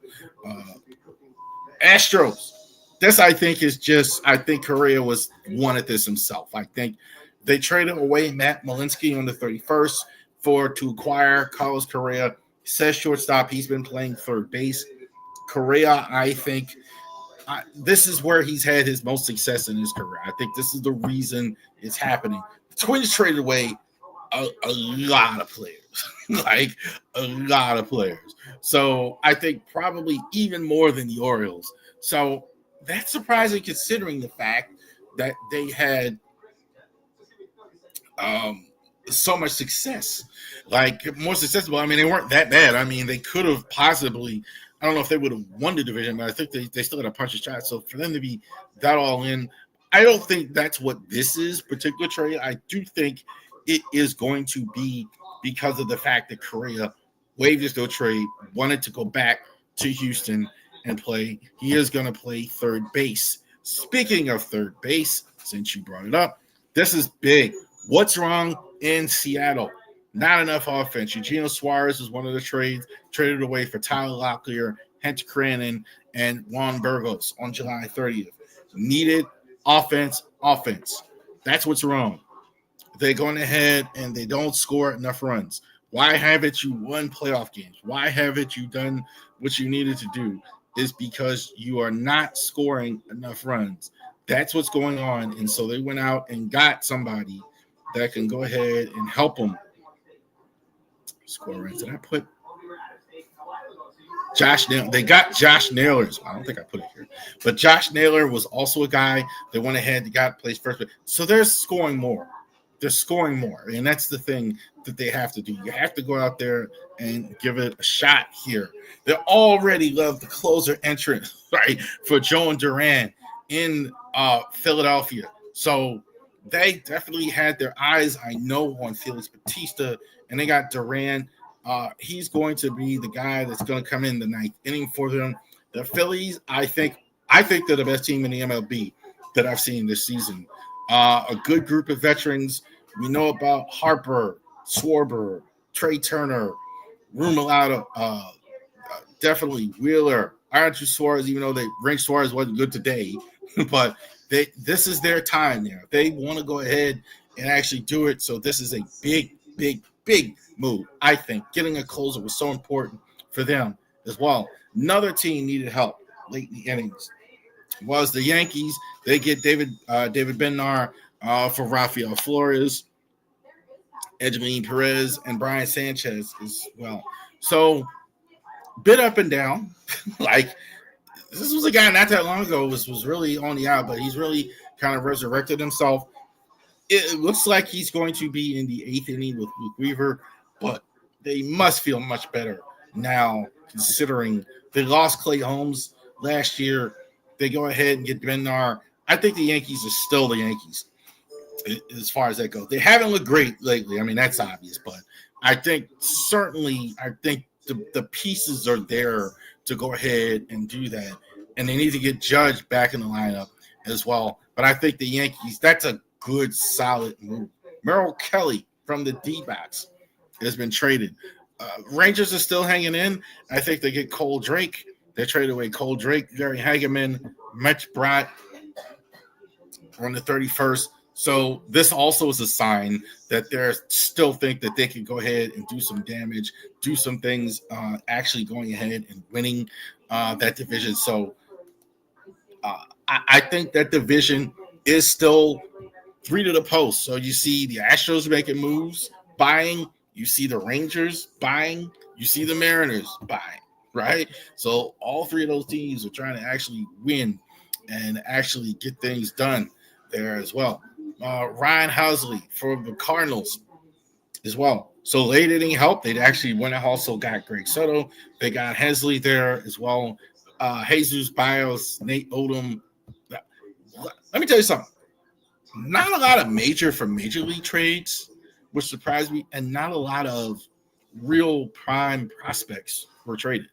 Astros, this I think is just, I think Correa wanted this himself. I think they traded away Matt Malinsky on the 31st to acquire Carlos Correa. Says shortstop. He's been playing third base. Correa, I think, this is where he's had his most success in his career. I think this is the reason it's happening. The Twins traded away a lot of players, like a lot of players. So I think probably even more than the Orioles. So that's surprising considering the fact that they had so much success, like more successful. I mean, they weren't that bad. I mean, they could have possibly, I don't know if they would have won the division, but I think they still had a punch of shot. So for them to be that all in, I don't think that's what this is, particular trade. I do think it is going to be because of the fact that Correa waived his no trade, wanted to go back to Houston and play. He is going to play third base. Speaking of third base, since you brought it up, this is big. What's wrong in Seattle? Not enough offense. Eugenio Suarez is one of the trades traded away for Tyler Locklear, Hent Cranen, and Juan Burgos on July 30th. Needed offense. That's what's wrong. They're going ahead and they don't score enough runs. Why haven't you won playoff games? Why haven't you done what you needed to do? Is because you are not scoring enough runs. That's what's going on. And so they went out and got somebody that can go ahead and help them score runs. Did I put Josh Naylor? They got Josh Naylor. I don't think I put it here. But Josh Naylor was also a guy that went ahead and got placed first. So they're scoring more. And that's the thing that they have to do. You have to go out there and give it a shot here. They already love the closer entrant, right, for Joan Duran in Philadelphia. So they definitely had their eyes, I know, on Felix Bautista, and they got Duran. He's going to be the guy that's going to come in the ninth inning for them. The Phillies, I think they're the best team in the MLB that I've seen this season. A good group of veterans. We know about Harper, Schwarber, Trey Turner, Rumilado, definitely Wheeler, Andrew Suarez, even though they ranked Suarez wasn't good today. But this is their time there. They want to go ahead and actually do it. So this is a big move, I think. Getting a closer was so important for them as well. Another team needed help late in the innings was the Yankees. They get David Bednar for Rafael Flores, Edwin Perez, and Brian Sanchez as well. So, bit up and down. Like, this was a guy not that long ago was really on the out, but he's really kind of resurrected himself. It looks like he's going to be in the eighth inning with Luke Weaver, but they must feel much better now, considering they lost Clay Holmes last year. They go ahead and get Bednar. I think the Yankees are still the Yankees as far as that goes. They haven't looked great lately. I mean, that's obvious, but I think the pieces are there to go ahead and do that. And they need to get Judge back in the lineup as well. But I think the Yankees, that's a good, solid move. Merrill Kelly from the D-backs has been traded. Rangers are still hanging in. I think they get Cole Drake. They traded away Cole Drake, Gary Hageman, Mitch Brott on the 31st. So this also is a sign that they still think that they can go ahead and do some damage, do some things, actually going ahead and winning that division. So I think that division is still 3 to the post. So you see the Astros making moves, buying. You see the Rangers buying. You see the Mariners buying, right? So all 3 of those teams are trying to actually win and actually get things done there as well. Ryan Housley for the Cardinals as well. So they didn't help. They actually went and also got Greg Soto. They got Hensley there as well. Jesus Bios, Nate Odom. Let me tell you something. Not a lot of major league trades, which surprised me, and not a lot of real prime prospects were traded.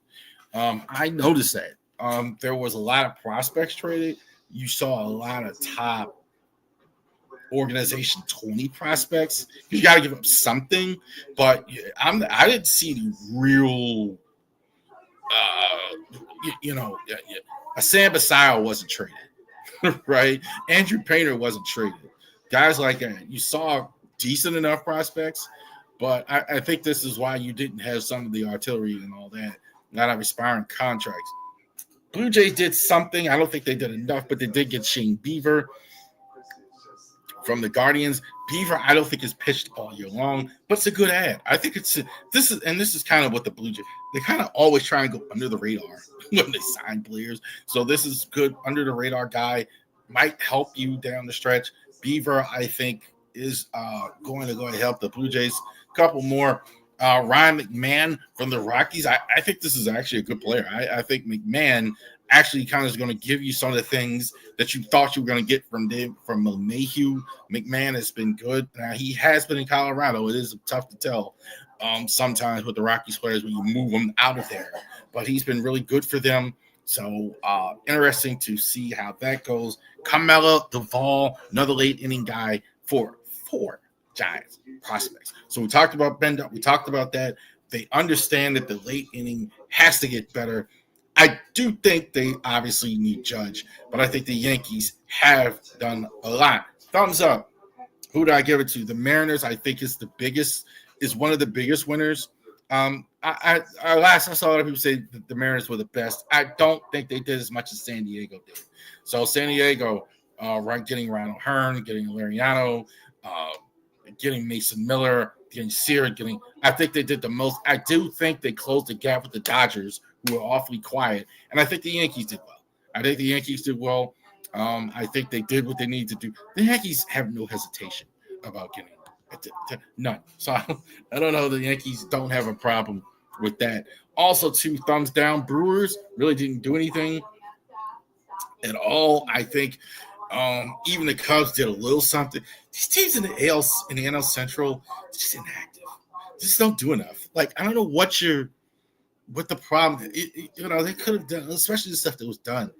I noticed that. There was a lot of prospects traded. You saw a lot of top organization 20 prospects. You got to give up something, but I didn't see any real, a Sam Basayo wasn't traded, right? Andrew Painter wasn't traded. Guys like that, you saw decent enough prospects, but I think this is why you didn't have some of the artillery and all that, not have expiring contracts. Blue Jays did something. I don't think they did enough, but they did get Shane Bieber from the Guardians. Beaver, I don't think is pitched all year long, but it's a good ad. I think this is kind of what the Blue Jays, they kind of always try and go under the radar when they sign players. So this is good under the radar guy, might help you down the stretch. Beaver, I think, is going to go and help the Blue Jays. A couple more. Ryan McMahon from the Rockies. I think this is actually a good player. I think McMahon actually kind of is going to give you some of the things that you thought you were going to get from Mayhew. McMahon has been good. Now, he has been in Colorado. It is tough to tell sometimes with the Rockies players when you move them out of there. But he's been really good for them. So interesting to see how that goes. Carmelo Duvall, another late inning guy for Giants prospects. So we talked about Bender. We talked about that. They understand that the late inning has to get better. I do think they obviously need Judge, but I think the Yankees have done a lot. Thumbs up. Who do I give it to? The Mariners, I think, is one of the biggest winners. I saw a lot of people say that the Mariners were the best. I don't think they did as much as San Diego did. So San Diego, getting Ronald Hearn, getting Lariano, getting Mason Miller, getting Seared, I think they did the most. I do think they closed the gap with the Dodgers, who were awfully quiet, and I think the Yankees did well. I think they did what they needed to do. The Yankees have no hesitation about getting none. So I don't know. The Yankees don't have a problem with that. Also, 2 thumbs down. Brewers really didn't do anything at all. I think even the Cubs did a little something. These teams in the NL Central just inactive. Just don't do enough. Like, I don't know what the problem. They could have done, especially the stuff that was done.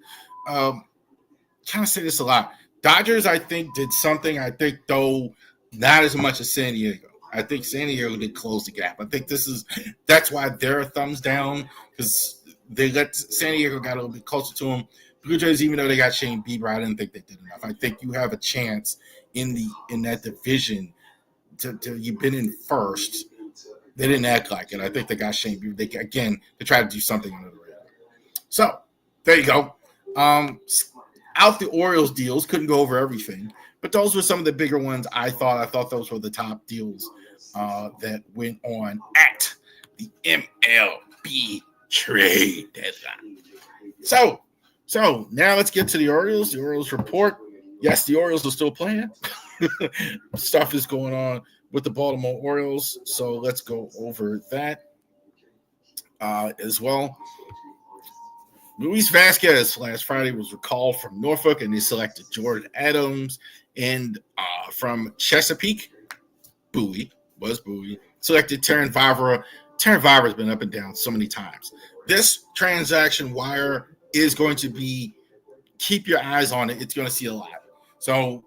Kind of say this a lot. Dodgers, I think, did something. I think, though, not as much as San Diego. I think San Diego did close the gap. I think that's why they're a thumbs down, because they let San Diego got a little bit closer to them. Blue Jays, even though they got Shane Bieber, I didn't think they did enough. I think you have a chance in that division to you've been in first. They didn't act like it. I think they got Shane Bieber. They tried to do something under the radar. So there you go. Out the Orioles deals, couldn't go over everything, but those were some of the bigger ones. I thought those were the top deals that went on at the MLB trade deadline. So now let's get to the Orioles. The Orioles report. Yes, the Orioles are still playing. Stuff is going on with the Baltimore Orioles, so let's go over that as well. Luis Vasquez last Friday was recalled from Norfolk, and they selected Jordan Adams. And from Chesapeake, Bowie, selected Terran Vavra. Terran Vavra has been up and down so many times. This transaction wire is going to be, keep your eyes on it. It's going to see a lot. So,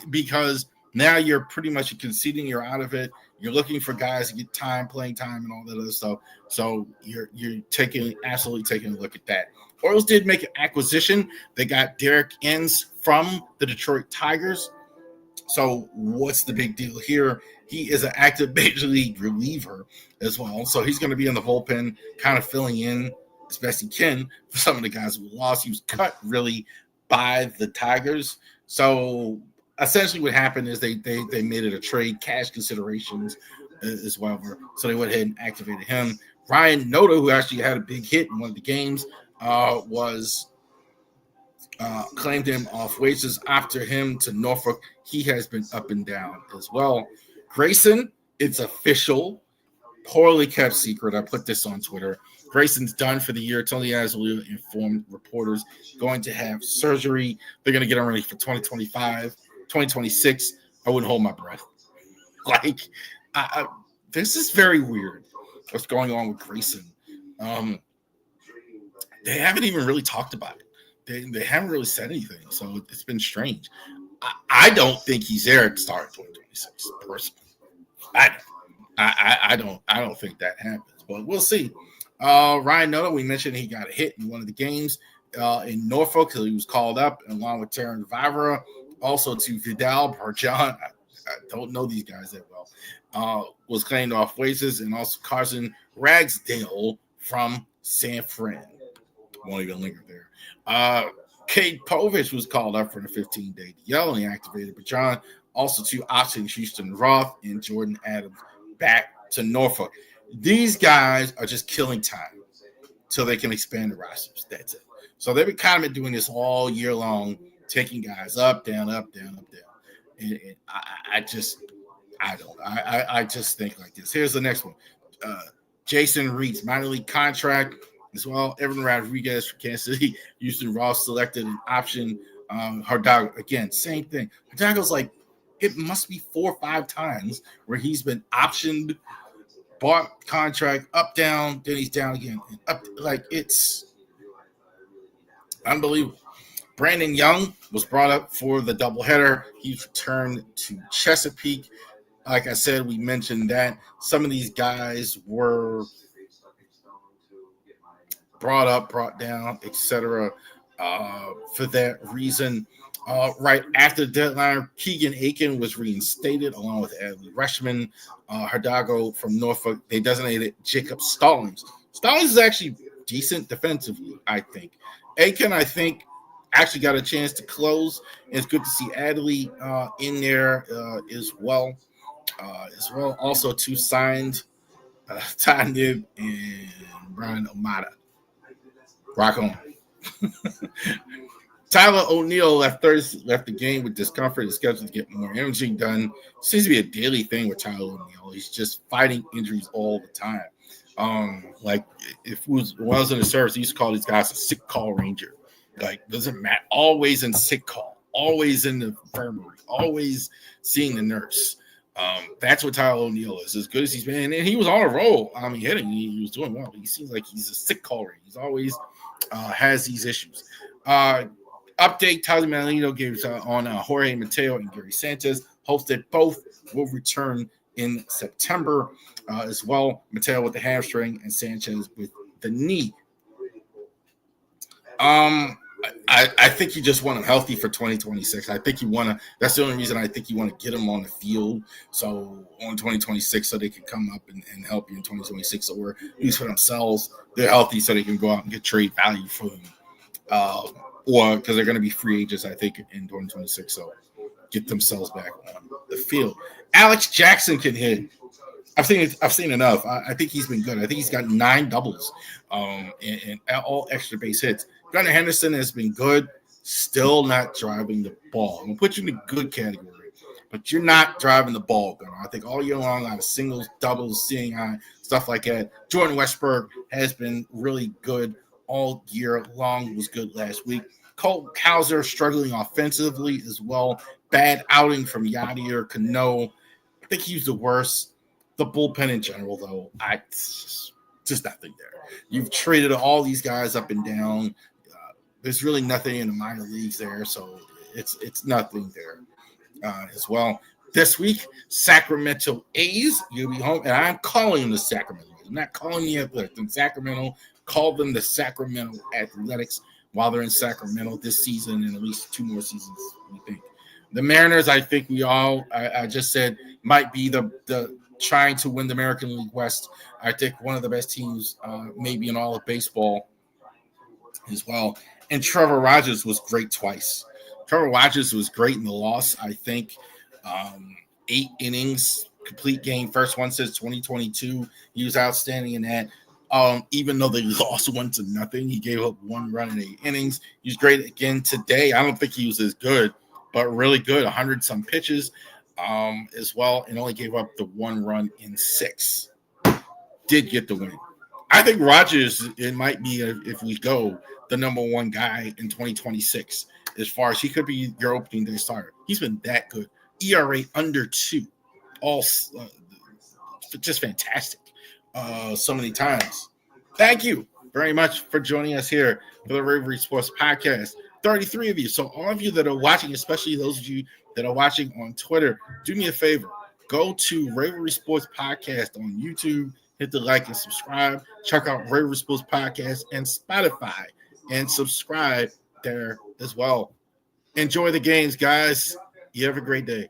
because now you're pretty much conceding you're out of it. You're looking for guys to get playing time, and all that other stuff. So you're absolutely taking a look at that. Orioles did make an acquisition. They got Derek Enns from the Detroit Tigers. So what's the big deal here? He is an active major league reliever as well. So he's going to be in the bullpen, kind of filling in as best he can for some of the guys who lost. He was cut really by the Tigers. So essentially what happened is they made it a trade, cash considerations as well. So they went ahead and activated him. Ryan Noda, who actually had a big hit in one of the games, claimed him off wages. After him to Norfolk, he has been up and down as well. Grayson, it's official, poorly kept secret. I put this on Twitter. Grayson's done for the year. Tony Azzaleo informed reporters going to have surgery. They're going to get him ready for 2025, 2026. I wouldn't hold my breath. This is very weird. What's going on with Grayson? They haven't even really talked about it. They haven't really said anything, so it's been strange. I don't think he's there at the start of 2026. Personally, I don't think that happens, but we'll see. Ryan Noda, we mentioned he got a hit in one of the games in Norfolk, so he was called up along with Terran Vavra, also to Vidal Barjan. I don't know these guys that well. Was claimed off wages, and also Carson Ragsdale from San Fran. Won't even linger there. Cade Povich was called up for the 15-day DL, and he activated Bajan. Also to options Houston Roth and Jordan Adams back to Norfolk. These guys are just killing time till they can expand the rosters. That's it. So they've kind of been doing this all year long, taking guys up, down, up, down, up, down. And I just think like this. Here's the next one. Jason Reed's minor league contract as well. Evan Rodriguez for Kansas City. Houston Ross selected an option. Hidalgo, again, same thing. Hidalgo's like, it must be 4 or 5 times where he's been optioned, bought contract, up, down, then he's down again. And up, like, it's unbelievable. Brandon Young was brought up for the doubleheader. He's returned to Chesapeake. Like I said, we mentioned that some of these guys were brought down, etc. For that reason, right after the deadline, Keegan Aiken was reinstated along with Adley Rushman, Hidalgo from Norfolk. They designated Jacob Stallings. Stallings is actually decent defensively, I think. Aiken, I think, actually got a chance to close. It's good to see Adley in there as well. Also, two signed Ty Nib and Brian Omada. Rock on. Tyler O'Neill left the game with discomfort. He's scheduled to get more imaging done. Seems to be a daily thing with Tyler O'Neill. He's just fighting injuries all the time. Like if it was in the service, he used to call these guys a sick call ranger. Like doesn't matter. Always in sick call. Always in the infirmary. Always seeing the nurse. That's what Tyler O'Neill is. As good as he's been, and he was on a roll. Hitting. He was doing well. He seems like he's a sick call ranger. He's always has these issues. Update: Tyler Manlino gave on Jorge Mateo and Gary Sanchez. Hopes that both will return in September as well. Mateo with the hamstring and Sanchez with the knee. I think you just want him healthy for 2026. I think you want to. That's the only reason I think you want to get him on the field. So on 2026, so they can come up and help you in 2026, or at least for themselves, they're healthy, so they can go out and get trade value for them. Or because they're going to be free agents, I think, in 2026. So get themselves back on the field. Alex Jackson can hit. I've seen enough. I think he's been good. I think he's got 9 doubles and all extra base hits. Gunnar Henderson has been good. Still not driving the ball. I'm going to put you in the good category, but you're not driving the ball, Gunnar. I think all year long out of singles, doubles, seeing eye, stuff like that. Jordan Westberg has been really good all year long. Was good last week. Colt Hauser struggling offensively as well. Bad outing from Yadier Cano. I think he's the worst. The bullpen in general, though, just nothing there. You've traded all these guys up and down. There's really nothing in the minor leagues there, so it's nothing there as well. This week, Sacramento A's, you'll be home, and I'm calling them the Sacramento A's. I'm not calling the Athletics. In Sacramento, call them the Sacramento Athletics while they're in Sacramento this season and at least 2 more seasons, we think. The Mariners, I think I just said, might be the trying to win the American League West. I think one of the best teams maybe in all of baseball as well. And Trevor Rogers was great twice. Trevor Rogers was great in the loss, I think. 8 innings, complete game, first one since 2022. He was outstanding in that. Even though they lost 1-0, he gave up 1 run in 8 innings. He was great again today. I don't think he was as good, but really good. 100-some pitches as well, and only gave up the 1 run in 6. Did get the win. I think Rogers, it might be, if we go, the number 1 guy in 2026 as far as he could be your opening day starter. He's been that good. ERA under 2. All just fantastic so many times. Thank you very much for joining us here for the Ravori Sports Podcast. 33 of you. So all of you that are watching, especially those of you that are watching on Twitter, do me a favor. Go to Ravori Sports Podcast on YouTube. Hit the like and subscribe. Check out Ravori Sports Podcast and Spotify and subscribe there as well. Enjoy the games, guys. You have a great day.